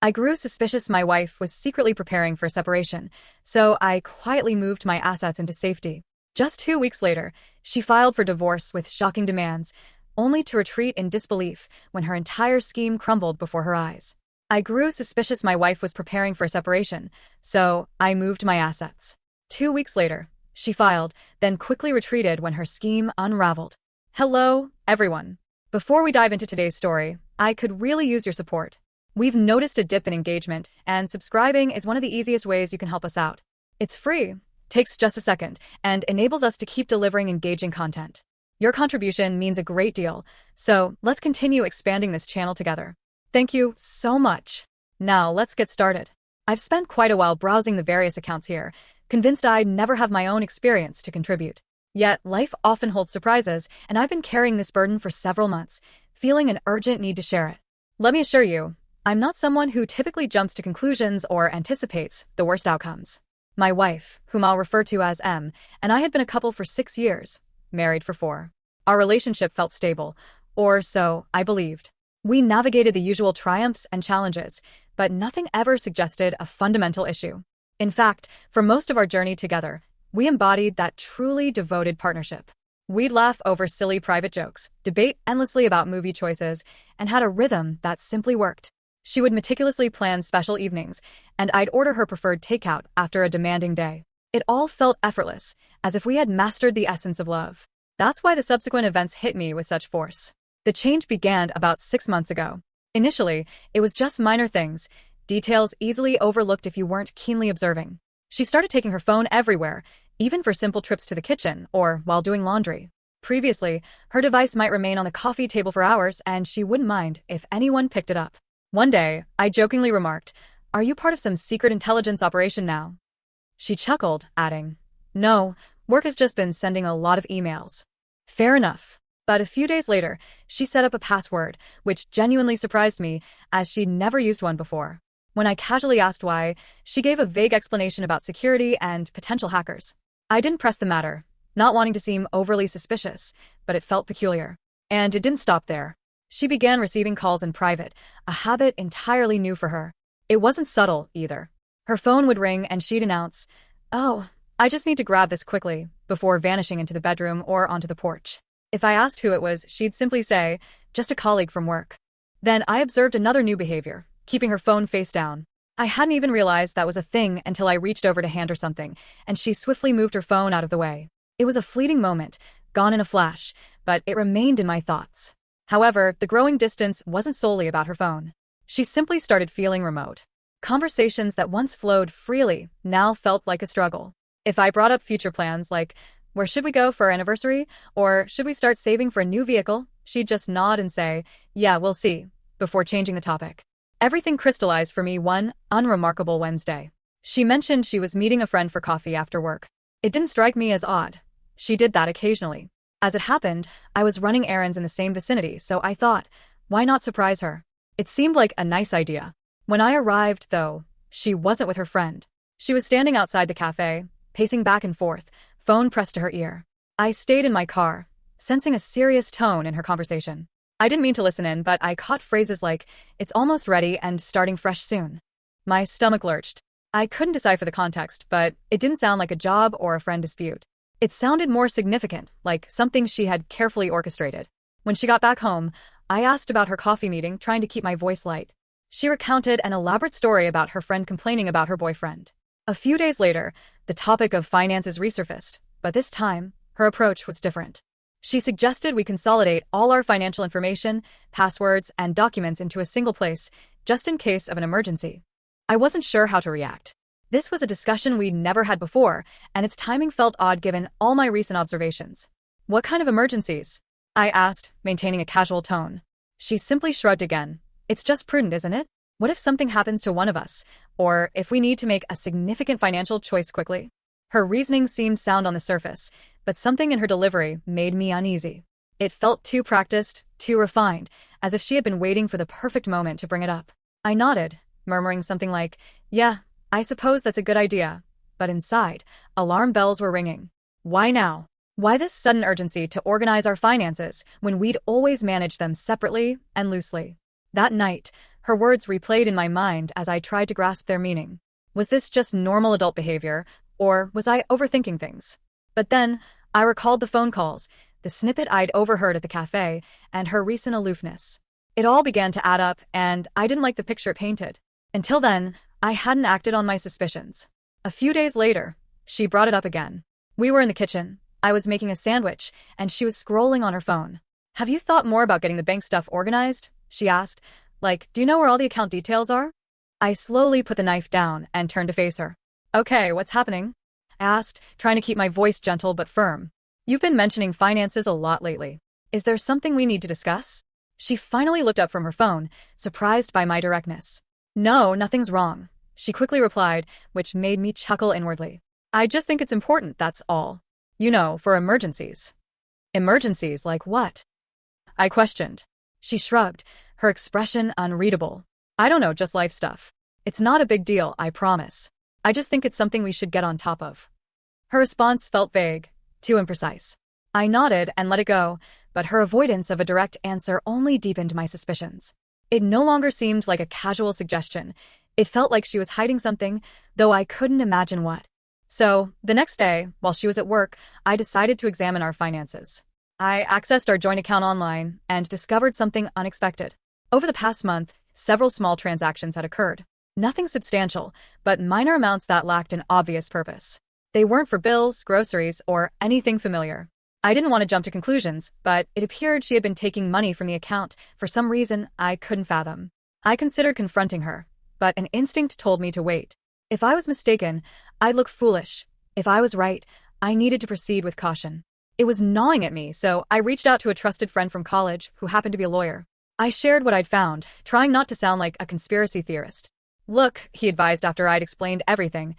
I grew suspicious my wife was secretly preparing for separation, so I quietly moved my assets into safety. Just 2 weeks later, she filed for divorce with shocking demands, only to retreat in disbelief when her entire scheme crumbled before her eyes. I grew suspicious my wife was preparing for separation, so I moved my assets. 2 weeks later, she filed, then quickly retreated when her scheme unraveled. Hello, everyone. Before we dive into today's story, I could really use your support. We've noticed a dip in engagement, and subscribing is one of the easiest ways you can help us out. It's free, takes just a second, and enables us to keep delivering engaging content. Your contribution means a great deal, so let's continue expanding this channel together. Thank you so much. Now let's get started. I've spent quite a while browsing the various accounts here, convinced I'd never have my own experience to contribute. Yet life often holds surprises, and I've been carrying this burden for several months, feeling an urgent need to share it. Let me assure you, I'm not someone who typically jumps to conclusions or anticipates the worst outcomes. My wife, whom I'll refer to as M, and I had been a couple for 6 years, married for 4. Our relationship felt stable, or so I believed. We navigated the usual triumphs and challenges, but nothing ever suggested a fundamental issue. In fact, for most of our journey together, we embodied that truly devoted partnership. We'd laugh over silly private jokes, debate endlessly about movie choices, and had a rhythm that simply worked. She would meticulously plan special evenings, and I'd order her preferred takeout after a demanding day. It all felt effortless, as if we had mastered the essence of love. That's why the subsequent events hit me with such force. The change began about 6 months ago. Initially, it was just minor things, details easily overlooked if you weren't keenly observing. She started taking her phone everywhere, even for simple trips to the kitchen or while doing laundry. Previously, her device might remain on the coffee table for hours, and she wouldn't mind if anyone picked it up. One day, I jokingly remarked, "Are you part of some secret intelligence operation now?" She chuckled, adding, "No, work has just been sending a lot of emails." Fair enough. But a few days later, she set up a password, which genuinely surprised me, as she'd never used one before. When I casually asked why, she gave a vague explanation about security and potential hackers. I didn't press the matter, not wanting to seem overly suspicious, but it felt peculiar. And it didn't stop there. She began receiving calls in private, a habit entirely new for her. It wasn't subtle, either. Her phone would ring and she'd announce, "Oh, I just need to grab this quickly," before vanishing into the bedroom or onto the porch. If I asked who it was, she'd simply say, "Just a colleague from work." Then I observed another new behavior, keeping her phone face down. I hadn't even realized that was a thing until I reached over to hand her something, and she swiftly moved her phone out of the way. It was a fleeting moment, gone in a flash, but it remained in my thoughts. However, the growing distance wasn't solely about her phone. She simply started feeling remote. Conversations that once flowed freely now felt like a struggle. If I brought up future plans like, "Where should we go for our anniversary?" or "Should we start saving for a new vehicle?" she'd just nod and say, "Yeah, we'll see," before changing the topic. Everything crystallized for me one unremarkable Wednesday. She mentioned she was meeting a friend for coffee after work. It didn't strike me as odd. She did that occasionally. As it happened, I was running errands in the same vicinity, so I thought, why not surprise her? It seemed like a nice idea. When I arrived, though, she wasn't with her friend. She was standing outside the cafe, pacing back and forth, phone pressed to her ear. I stayed in my car, sensing a serious tone in her conversation. I didn't mean to listen in, but I caught phrases like, "It's almost ready and starting fresh soon." My stomach lurched. I couldn't decipher the context, but it didn't sound like a job or a friend dispute. It sounded more significant, like something she had carefully orchestrated. When she got back home, I asked about her coffee meeting, trying to keep my voice light. She recounted an elaborate story about her friend complaining about her boyfriend. A few days later, the topic of finances resurfaced, but this time, her approach was different. She suggested we consolidate all our financial information, passwords, and documents into a single place, just in case of an emergency. I wasn't sure how to react. This was a discussion we'd never had before, and its timing felt odd given all my recent observations. "What kind of emergencies?" I asked, maintaining a casual tone. She simply shrugged again. "It's just prudent, isn't it? What if something happens to one of us, or if we need to make a significant financial choice quickly?" Her reasoning seemed sound on the surface, but something in her delivery made me uneasy. It felt too practiced, too refined, as if she had been waiting for the perfect moment to bring it up. I nodded, murmuring something like, "Yeah, I suppose that's a good idea," but inside, alarm bells were ringing. Why now? Why this sudden urgency to organize our finances when we'd always managed them separately and loosely? That night, Her words replayed in my mind as I tried to grasp their meaning. Was this just normal adult behavior, or was I overthinking things? But then, I recalled the phone calls, the snippet I'd overheard at the cafe, and her recent aloofness. It all began to add up, and I didn't like the picture it painted. Until then, I hadn't acted on my suspicions. A few days later, she brought it up again. We were in the kitchen. I was making a sandwich, and she was scrolling on her phone. "Have you thought more about getting the bank stuff organized?" she asked. "Like, do you know where all the account details are?" I slowly put the knife down and turned to face her. "Okay, what's happening?" I asked, trying to keep my voice gentle but firm. "You've been mentioning finances a lot lately. Is there something we need to discuss?" She finally looked up from her phone, surprised by my directness. "No, nothing's wrong," she quickly replied, which made me chuckle inwardly. "I just think it's important, that's all. You know, for emergencies." "Emergencies like what?" I questioned. She shrugged, her expression unreadable. "I don't know, just life stuff. It's not a big deal, I promise. I just think it's something we should get on top of." Her response felt vague, too imprecise. I nodded and let it go, but her avoidance of a direct answer only deepened my suspicions. It no longer seemed like a casual suggestion. It felt like she was hiding something, though I couldn't imagine what. So, the next day, while she was at work, I decided to examine our finances. I accessed our joint account online and discovered something unexpected. Over the past month, several small transactions had occurred. Nothing substantial, but minor amounts that lacked an obvious purpose. They weren't for bills, groceries, or anything familiar. I didn't want to jump to conclusions, but it appeared she had been taking money from the account for some reason I couldn't fathom. I considered confronting her, but an instinct told me to wait. If I was mistaken, I'd look foolish. If I was right, I needed to proceed with caution. It was gnawing at me, so I reached out to a trusted friend from college who happened to be a lawyer. I shared what I'd found, trying not to sound like a conspiracy theorist. "Look," he advised after I'd explained everything,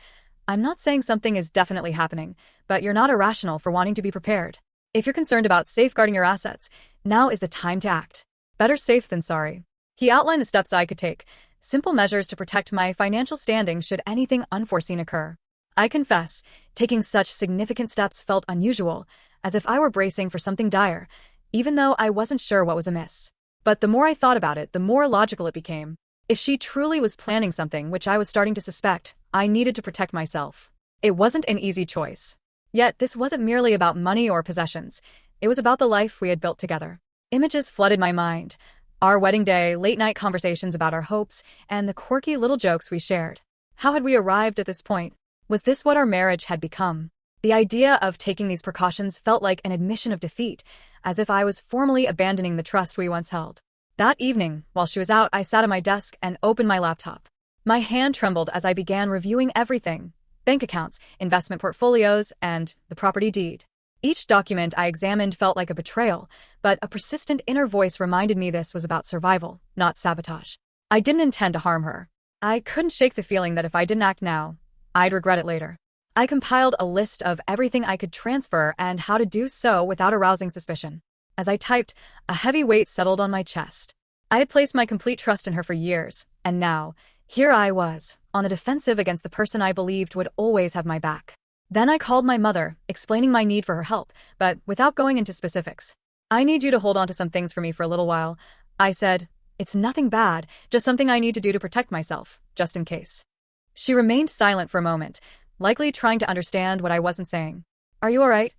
"I'm not saying something is definitely happening, but you're not irrational for wanting to be prepared. If you're concerned about safeguarding your assets, now is the time to act. Better safe than sorry." He outlined the steps I could take, simple measures to protect my financial standing should anything unforeseen occur. I confess, taking such significant steps felt unusual, as if I were bracing for something dire, even though I wasn't sure what was amiss. But the more I thought about it, the more logical it became. If she truly was planning something, which I was starting to suspect, I needed to protect myself. It wasn't an easy choice. Yet this wasn't merely about money or possessions. It was about the life we had built together. Images flooded my mind. Our wedding day, late-night conversations about our hopes, and the quirky little jokes we shared. How had we arrived at this point? Was this what our marriage had become? The idea of taking these precautions felt like an admission of defeat, as if I was formally abandoning the trust we once held. That evening, while she was out, I sat at my desk and opened my laptop. My hand trembled as I began reviewing everything: bank accounts, investment portfolios, and the property deed. Each document I examined felt like a betrayal, but a persistent inner voice reminded me this was about survival, not sabotage. I didn't intend to harm her. I couldn't shake the feeling that if I didn't act now, I'd regret it later. I compiled a list of everything I could transfer and how to do so without arousing suspicion. As I typed, a heavy weight settled on my chest. I had placed my complete trust in her for years, and now, here I was, on the defensive against the person I believed would always have my back. Then I called my mother, explaining my need for her help, but without going into specifics. "I need you to hold on to some things for me for a little while," I said. "It's nothing bad, just something I need to do to protect myself, just in case." She remained silent for a moment, likely trying to understand what I wasn't saying. "Are you all right?"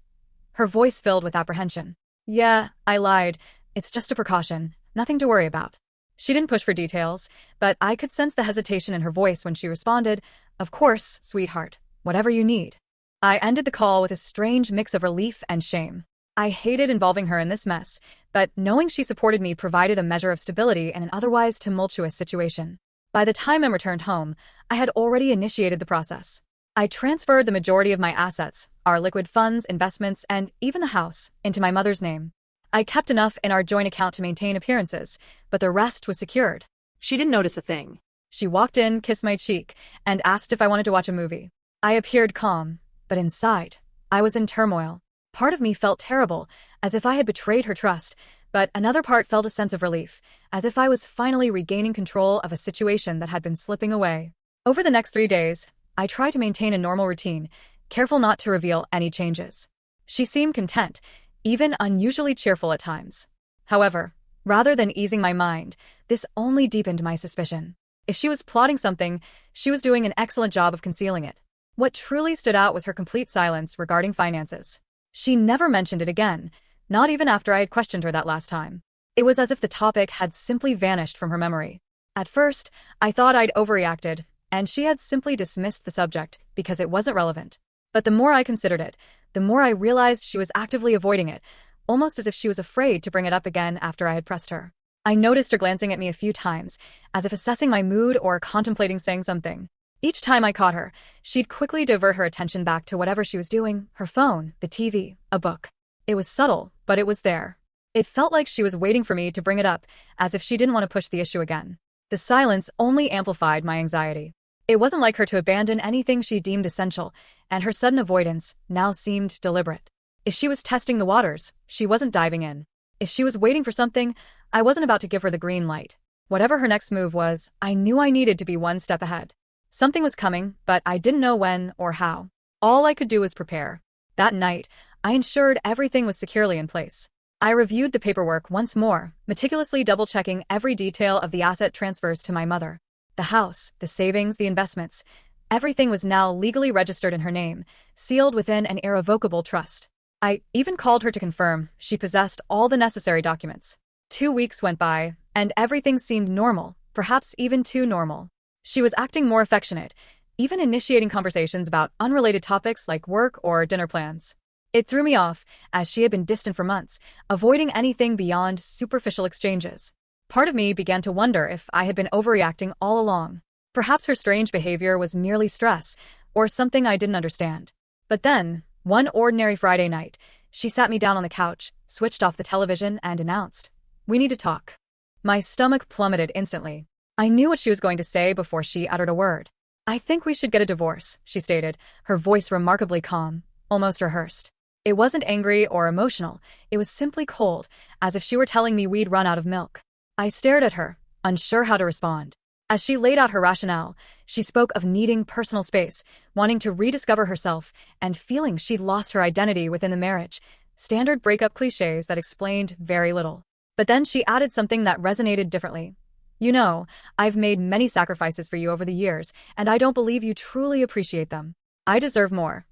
Her voice filled with apprehension. "Yeah," I lied. "It's just a precaution, nothing to worry about." She didn't push for details, but I could sense the hesitation in her voice when she responded, "Of course, sweetheart, whatever you need." I ended the call with a strange mix of relief and shame. I hated involving her in this mess, but knowing she supported me provided a measure of stability in an otherwise tumultuous situation. By the time I returned home, I had already initiated the process. I transferred the majority of my assets, our liquid funds, investments, and even the house, into my mother's name. I kept enough in our joint account to maintain appearances, but the rest was secured. She didn't notice a thing. She walked in, kissed my cheek, and asked if I wanted to watch a movie. I appeared calm, but inside, I was in turmoil. Part of me felt terrible, as if I had betrayed her trust, but another part felt a sense of relief, as if I was finally regaining control of a situation that had been slipping away. Over the next 3 days, I tried to maintain a normal routine, careful not to reveal any changes. She seemed content, even unusually cheerful at times. However, Rather than easing my mind, this only deepened my suspicion. If she was plotting something, she was doing an excellent job of concealing it. What truly stood out was her complete silence regarding finances. She never mentioned it again, not even after I had questioned her that last time. It was as if the topic had simply vanished from her memory. At first, I thought I'd overreacted, and she had simply dismissed the subject because it wasn't relevant. But the more I considered it, the more I realized she was actively avoiding it, almost as if she was afraid to bring it up again after I had pressed her. I noticed her glancing at me a few times, as if assessing my mood or contemplating saying something. Each time I caught her, she'd quickly divert her attention back to whatever she was doing, her phone, the TV, a book. It was subtle, but it was there. It felt like she was waiting for me to bring it up, as if she didn't want to push the issue again. The silence only amplified my anxiety. It wasn't like her to abandon anything she deemed essential, and her sudden avoidance now seemed deliberate. If she was testing the waters, she wasn't diving in. If she was waiting for something, I wasn't about to give her the green light. Whatever her next move was, I knew I needed to be one step ahead. Something was coming, but I didn't know when or how. All I could do was prepare. That night, I ensured everything was securely in place. I reviewed the paperwork once more, meticulously double-checking every detail of the asset transfers to my mother. The house, the savings, the investments. Everything was now legally registered in her name, sealed within an irrevocable trust. I even called her to confirm she possessed all the necessary documents. 2 weeks went by, and everything seemed normal, perhaps even too normal. She was acting more affectionate, even initiating conversations about unrelated topics like work or dinner plans. It threw me off, as she had been distant for months, avoiding anything beyond superficial exchanges. Part of me began to wonder if I had been overreacting all along. Perhaps her strange behavior was merely stress, or something I didn't understand. But then, one ordinary Friday night, she sat me down on the couch, switched off the television, and announced, "We need to talk." My stomach plummeted instantly. I knew what she was going to say before she uttered a word. "I think we should get a divorce," she stated, her voice remarkably calm, almost rehearsed. It wasn't angry or emotional, it was simply cold, as if she were telling me we'd run out of milk. I stared at her, unsure how to respond. As she laid out her rationale, she spoke of needing personal space, wanting to rediscover herself, and feeling she'd lost her identity within the marriage. Standard breakup cliches that explained very little. But then she added something that resonated differently. "You know, I've made many sacrifices for you over the years, and I don't believe you truly appreciate them. I deserve more."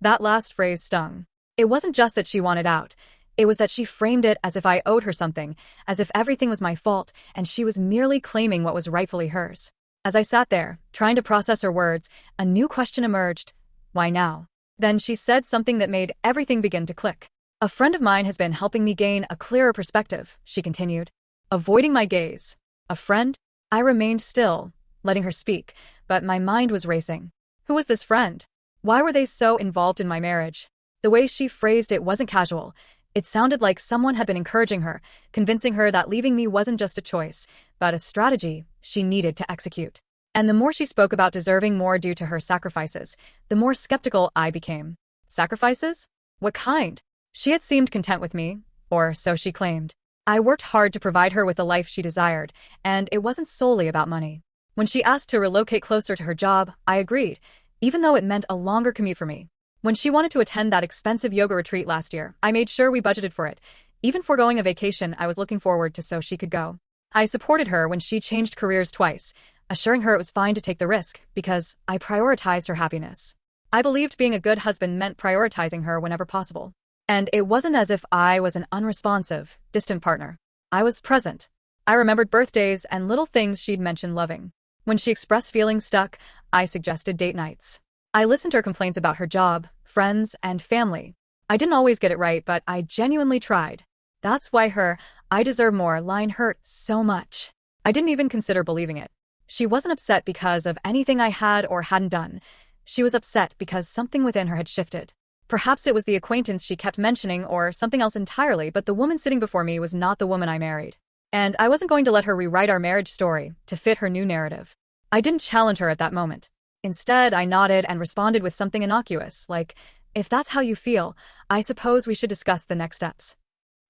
That last phrase stung. It wasn't just that she wanted out. It was that she framed it as if I owed her something, as if everything was my fault, and she was merely claiming what was rightfully hers. As I sat there, trying to process her words, a new question emerged. Why now? Then she said something that made everything begin to click. "A friend of mine has been helping me gain a clearer perspective," she continued. Avoiding my gaze. A friend? I remained still, letting her speak, but my mind was racing. Who was this friend? Why were they so involved in my marriage? The way she phrased it wasn't casual. It sounded like someone had been encouraging her, convincing her that leaving me wasn't just a choice, but a strategy she needed to execute. And the more she spoke about deserving more due to her sacrifices, the more skeptical I became. Sacrifices? What kind? She had seemed content with me, or so she claimed. I worked hard to provide her with the life she desired, and it wasn't solely about money. When she asked to relocate closer to her job, I agreed, even though it meant a longer commute for me. When she wanted to attend that expensive yoga retreat last year, I made sure we budgeted for it, even foregoing a vacation I was looking forward to so she could go. I supported her when she changed careers twice, assuring her it was fine to take the risk, because I prioritized her happiness. I believed being a good husband meant prioritizing her whenever possible. And it wasn't as if I was an unresponsive, distant partner. I was present. I remembered birthdays and little things she'd mentioned loving. When she expressed feeling stuck, I suggested date nights. I listened to her complaints about her job, friends, and family. I didn't always get it right, but I genuinely tried. That's why her "I deserve more" line hurt so much. I didn't even consider believing it. She wasn't upset because of anything I had or hadn't done. She was upset because something within her had shifted. Perhaps it was the acquaintance she kept mentioning or something else entirely, but the woman sitting before me was not the woman I married. And I wasn't going to let her rewrite our marriage story to fit her new narrative. I didn't challenge her at that moment. Instead, I nodded and responded with something innocuous, like, "If that's how you feel, I suppose we should discuss the next steps."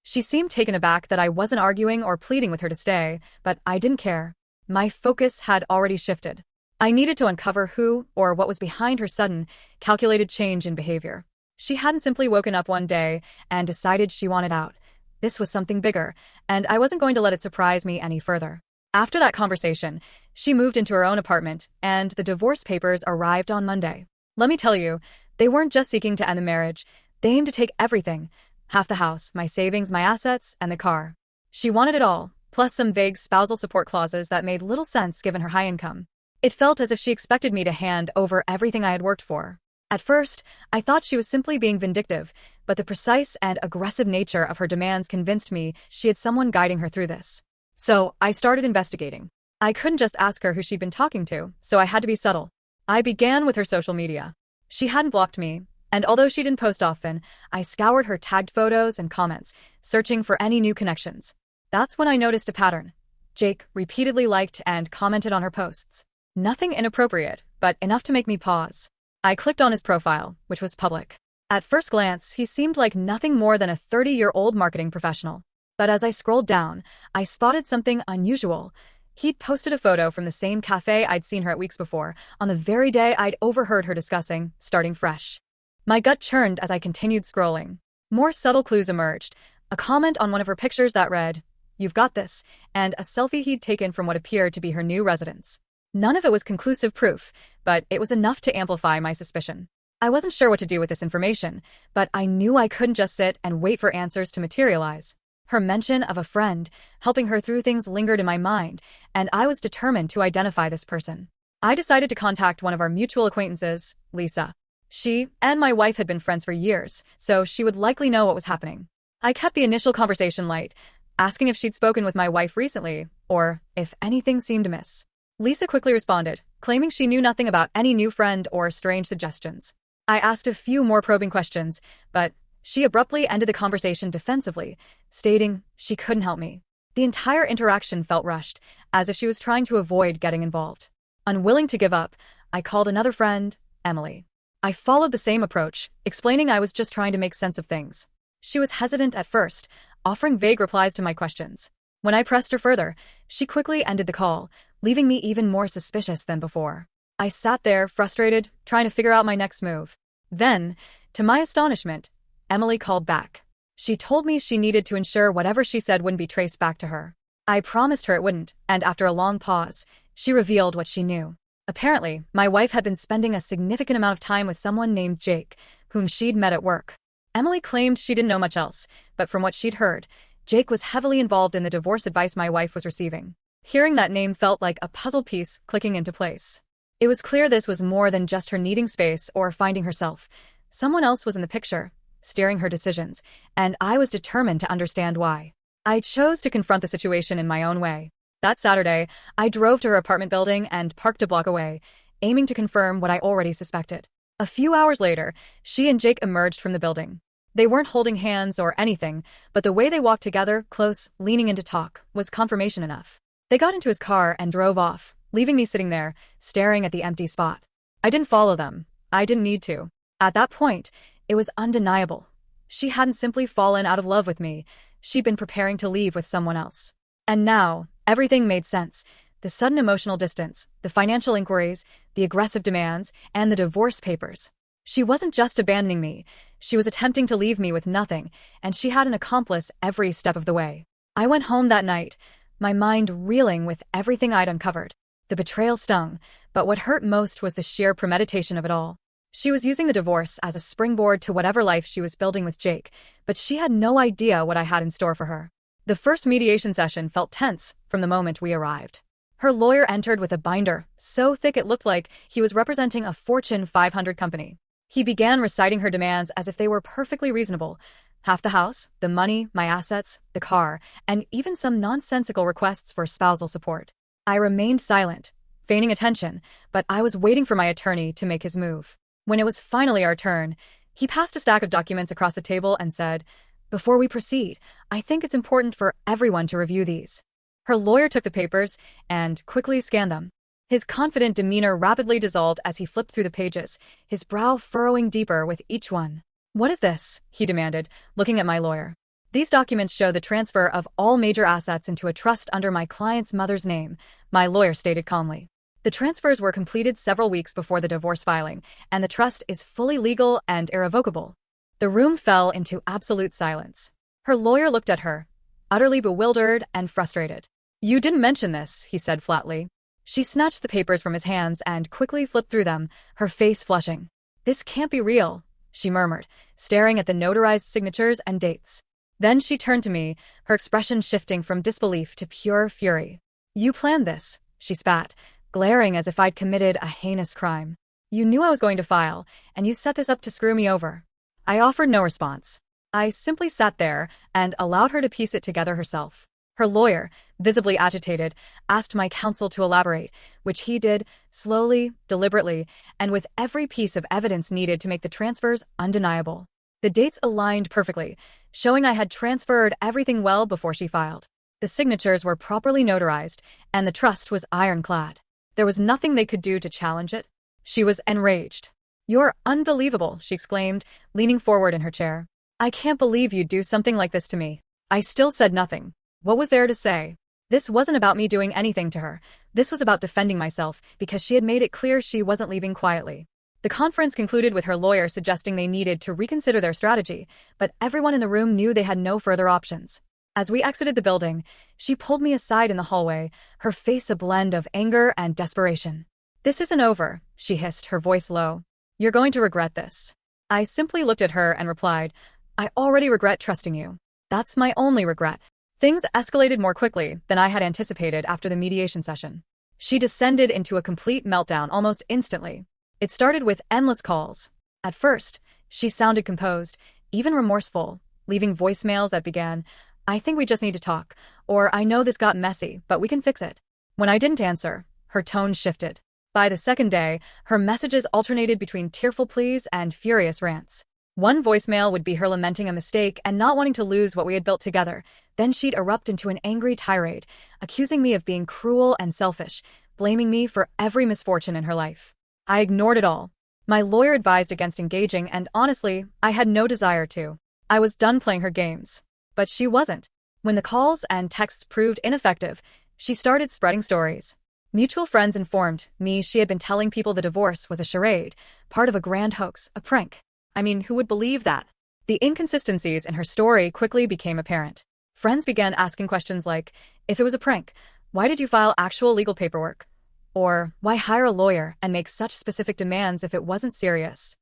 She seemed taken aback that I wasn't arguing or pleading with her to stay, but I didn't care. My focus had already shifted. I needed to uncover who or what was behind her sudden, calculated change in behavior. She hadn't simply woken up one day and decided she wanted out. This was something bigger, and I wasn't going to let it surprise me any further. After that conversation, she moved into her own apartment, and the divorce papers arrived on Monday. Let me tell you, they weren't just seeking to end the marriage, they aimed to take everything. Half the house, my savings, my assets, and the car. She wanted it all, plus some vague spousal support clauses that made little sense given her high income. It felt as if she expected me to hand over everything I had worked for. At first, I thought she was simply being vindictive, but the precise and aggressive nature of her demands convinced me she had someone guiding her through this. So, I started investigating. I couldn't just ask her who she'd been talking to, so I had to be subtle. I began with her social media. She hadn't blocked me, and although she didn't post often, I scoured her tagged photos and comments, searching for any new connections. That's when I noticed a pattern. Jake repeatedly liked and commented on her posts. Nothing inappropriate, but enough to make me pause. I clicked on his profile, which was public. At first glance, he seemed like nothing more than a 30-year-old marketing professional. But as I scrolled down, I spotted something unusual. He'd posted a photo from the same cafe I'd seen her at weeks before, on the very day I'd overheard her discussing starting fresh. My gut churned as I continued scrolling. More subtle clues emerged. A comment on one of her pictures that read, "You've got this," and a selfie he'd taken from what appeared to be her new residence. None of it was conclusive proof, but it was enough to amplify my suspicion. I wasn't sure what to do with this information, but I knew I couldn't just sit and wait for answers to materialize. Her mention of a friend helping her through things lingered in my mind, and I was determined to identify this person. I decided to contact one of our mutual acquaintances, Lisa. She and my wife had been friends for years, so she would likely know what was happening. I kept the initial conversation light, asking if she'd spoken with my wife recently, or if anything seemed amiss. Lisa quickly responded, claiming she knew nothing about any new friend or strange suggestions. I asked a few more probing questions, but she abruptly ended the conversation defensively, stating she couldn't help me. The entire interaction felt rushed, as if she was trying to avoid getting involved. Unwilling to give up, I called another friend, Emily. I followed the same approach, explaining I was just trying to make sense of things. She was hesitant at first, offering vague replies to my questions. When I pressed her further, she quickly ended the call, leaving me even more suspicious than before. I sat there, frustrated, trying to figure out my next move. Then, to my astonishment, Emily called back. She told me she needed to ensure whatever she said wouldn't be traced back to her. I promised her it wouldn't, and after a long pause, she revealed what she knew. Apparently, my wife had been spending a significant amount of time with someone named Jake, whom she'd met at work. Emily claimed she didn't know much else, but from what she'd heard, Jake was heavily involved in the divorce advice my wife was receiving. Hearing that name felt like a puzzle piece clicking into place. It was clear this was more than just her needing space or finding herself. Someone else was in the picture, steering her decisions, and I was determined to understand why. I chose to confront the situation in my own way. That Saturday, I drove to her apartment building and parked a block away, aiming to confirm what I already suspected. A few hours later, she and Jake emerged from the building. They weren't holding hands or anything, but the way they walked together, close, leaning in to talk, was confirmation enough. They got into his car and drove off, leaving me sitting there, staring at the empty spot. I didn't follow them. I didn't need to. At that point, it was undeniable. She hadn't simply fallen out of love with me. She'd been preparing to leave with someone else. And now, everything made sense. The sudden emotional distance, the financial inquiries, the aggressive demands, and the divorce papers. She wasn't just abandoning me. She was attempting to leave me with nothing, and she had an accomplice every step of the way. I went home that night, my mind reeling with everything I'd uncovered. The betrayal stung, but what hurt most was the sheer premeditation of it all. She was using the divorce as a springboard to whatever life she was building with Jake, but she had no idea what I had in store for her. The first mediation session felt tense from the moment we arrived. Her lawyer entered with a binder, so thick it looked like he was representing a Fortune 500 company. He began reciting her demands as if they were perfectly reasonable. Half the house, the money, my assets, the car, and even some nonsensical requests for spousal support. I remained silent, feigning attention, but I was waiting for my attorney to make his move. When it was finally our turn, he passed a stack of documents across the table and said, "Before we proceed, I think it's important for everyone to review these." Her lawyer took the papers and quickly scanned them. His confident demeanor rapidly dissolved as he flipped through the pages, his brow furrowing deeper with each one. "What is this?" he demanded, looking at my lawyer. "These documents show the transfer of all major assets into a trust under my client's mother's name," my lawyer stated calmly. "The transfers were completed several weeks before the divorce filing, and the trust is fully legal and irrevocable." The room fell into absolute silence. Her lawyer looked at her, utterly bewildered and frustrated. "You didn't mention this," he said flatly. She snatched the papers from his hands and quickly flipped through them, her face flushing. "This can't be real," she murmured, staring at the notarized signatures and dates. Then she turned to me, her expression shifting from disbelief to pure fury. "You planned this," she spat, glaring as if I'd committed a heinous crime. "You knew I was going to file, and you set this up to screw me over." I offered no response. I simply sat there and allowed her to piece it together herself. Her lawyer, visibly agitated, asked my counsel to elaborate, which he did, slowly, deliberately, and with every piece of evidence needed to make the transfers undeniable. The dates aligned perfectly, showing I had transferred everything well before she filed. The signatures were properly notarized, and the trust was ironclad. There was nothing they could do to challenge it. She was enraged. "You're unbelievable," she exclaimed, leaning forward in her chair. "I can't believe you'd do something like this to me." I still said nothing. What was there to say? This wasn't about me doing anything to her. This was about defending myself, because she had made it clear she wasn't leaving quietly. The conference concluded with her lawyer suggesting they needed to reconsider their strategy, but everyone in the room knew they had no further options. As we exited the building, she pulled me aside in the hallway, her face a blend of anger and desperation. "This isn't over," she hissed, her voice low. "You're going to regret this." I simply looked at her and replied, "I already regret trusting you. That's my only regret." Things escalated more quickly than I had anticipated after the mediation session. She descended into a complete meltdown almost instantly. It started with endless calls. At first, she sounded composed, even remorseful, leaving voicemails that began, "I think we just need to talk," or "I know this got messy, but we can fix it." When I didn't answer, her tone shifted. By the second day, her messages alternated between tearful pleas and furious rants. One voicemail would be her lamenting a mistake and not wanting to lose what we had built together. Then she'd erupt into an angry tirade, accusing me of being cruel and selfish, blaming me for every misfortune in her life. I ignored it all. My lawyer advised against engaging, and honestly, I had no desire to. I was done playing her games. But she wasn't. When the calls and texts proved ineffective, she started spreading stories. Mutual friends informed me she had been telling people the divorce was a charade, part of a grand hoax, a prank. I mean, who would believe that? The inconsistencies in her story quickly became apparent. Friends began asking questions like, if it was a prank, why did you file actual legal paperwork? Or, why hire a lawyer and make such specific demands if it wasn't serious?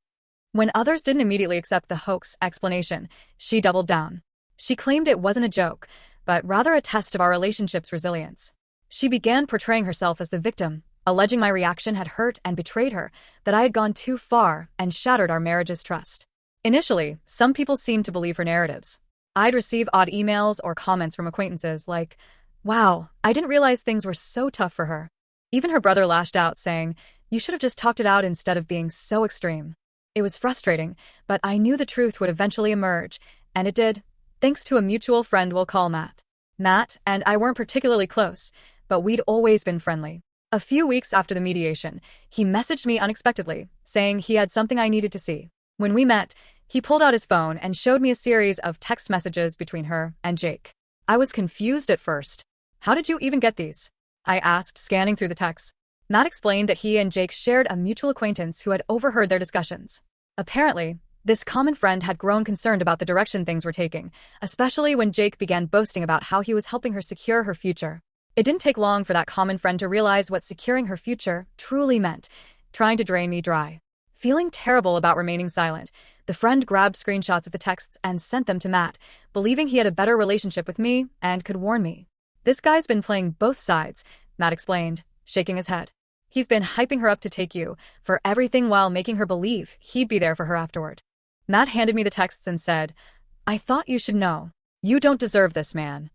When others didn't immediately accept the hoax explanation, she doubled down. She claimed it wasn't a joke, but rather a test of our relationship's resilience. She began portraying herself as the victim, alleging my reaction had hurt and betrayed her, that I had gone too far and shattered our marriage's trust. Initially, some people seemed to believe her narratives. I'd receive odd emails or comments from acquaintances like, "Wow, I didn't realize things were so tough for her." Even her brother lashed out, saying, "You should have just talked it out instead of being so extreme." It was frustrating, but I knew the truth would eventually emerge, and it did, thanks to a mutual friend we'll call Matt. Matt and I weren't particularly close, but we'd always been friendly. A few weeks after the mediation, he messaged me unexpectedly, saying he had something I needed to see. When we met, he pulled out his phone and showed me a series of text messages between her and Jake. I was confused at first. "How did you even get these?" I asked, scanning through the texts. Matt explained that he and Jake shared a mutual acquaintance who had overheard their discussions. Apparently, this common friend had grown concerned about the direction things were taking, especially when Jake began boasting about how he was helping her secure her future. It didn't take long for that common friend to realize what securing her future truly meant, trying to drain me dry. Feeling terrible about remaining silent, the friend grabbed screenshots of the texts and sent them to Matt, believing he had a better relationship with me and could warn me. "This guy's been playing both sides," Matt explained, shaking his head. "He's been hyping her up to take you for everything while making her believe he'd be there for her afterward." Matt handed me the texts and said, "I thought you should know. You don't deserve this, man."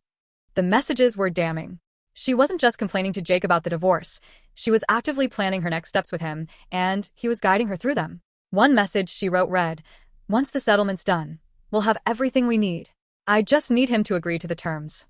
The messages were damning. She wasn't just complaining to Jake about the divorce. She was actively planning her next steps with him, and he was guiding her through them. One message she wrote read, "Once the settlement's done, we'll have everything we need. I just need him to agree to the terms."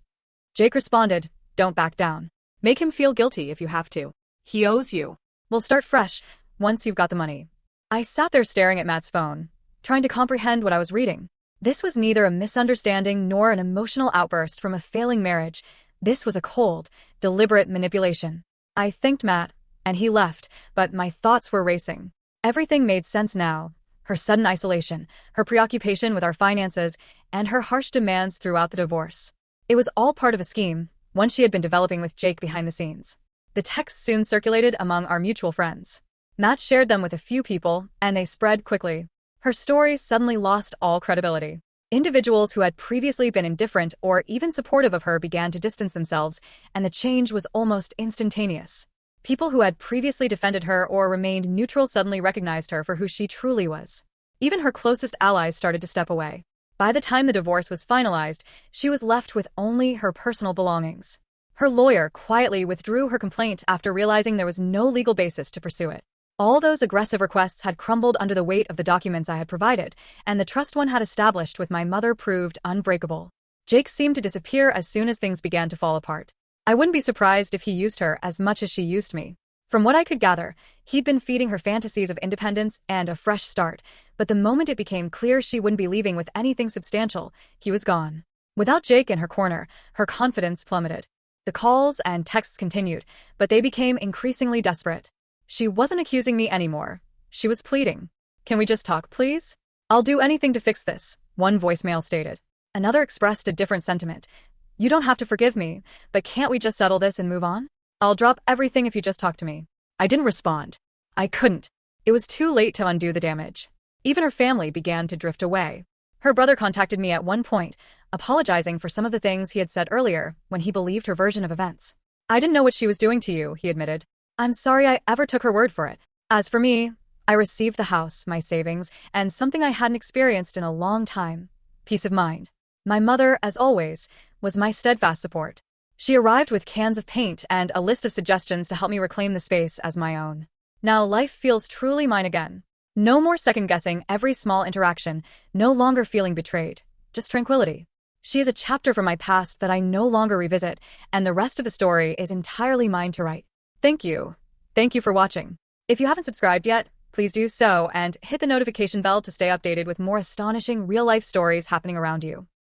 Jake responded, "Don't back down. Make him feel guilty if you have to. He owes you. We'll start fresh once you've got the money." I sat there staring at Matt's phone, trying to comprehend what I was reading. This was neither a misunderstanding nor an emotional outburst from a failing marriage. This was a cold, deliberate manipulation. I thanked Matt, and he left, but my thoughts were racing. Everything made sense now. Her sudden isolation, her preoccupation with our finances, and her harsh demands throughout the divorce. It was all part of a scheme, one she had been developing with Jake behind the scenes. The texts soon circulated among our mutual friends. Matt shared them with a few people, and they spread quickly. Her story suddenly lost all credibility. Individuals who had previously been indifferent or even supportive of her began to distance themselves, and the change was almost instantaneous. People who had previously defended her or remained neutral suddenly recognized her for who she truly was. Even her closest allies started to step away. By the time the divorce was finalized, she was left with only her personal belongings. Her lawyer quietly withdrew her complaint after realizing there was no legal basis to pursue it. All those aggressive requests had crumbled under the weight of the documents I had provided, and the trust one had established with my mother proved unbreakable. Jake seemed to disappear as soon as things began to fall apart. I wouldn't be surprised if he used her as much as she used me. From what I could gather, he'd been feeding her fantasies of independence and a fresh start, but the moment it became clear she wouldn't be leaving with anything substantial, he was gone. Without Jake in her corner, her confidence plummeted. The calls and texts continued, but they became increasingly desperate. She wasn't accusing me anymore. She was pleading. "Can we just talk, please? I'll do anything to fix this," one voicemail stated. Another expressed a different sentiment. "You don't have to forgive me, but can't we just settle this and move on? I'll drop everything if you just talk to me." I didn't respond. I couldn't. It was too late to undo the damage. Even her family began to drift away. Her brother contacted me at one point, apologizing for some of the things he had said earlier when he believed her version of events. "I didn't know what she was doing to you," he admitted. "I'm sorry I ever took her word for it." As for me, I received the house, my savings, and something I hadn't experienced in a long time: peace of mind. My mother, as always, was my steadfast support. She arrived with cans of paint and a list of suggestions to help me reclaim the space as my own. Now life feels truly mine again. No more second-guessing every small interaction, no longer feeling betrayed, just tranquility. She is a chapter from my past that I no longer revisit, and the rest of the story is entirely mine to write. Thank you. Thank you for watching. If you haven't subscribed yet, please do so and hit the notification bell to stay updated with more astonishing real-life stories happening around you.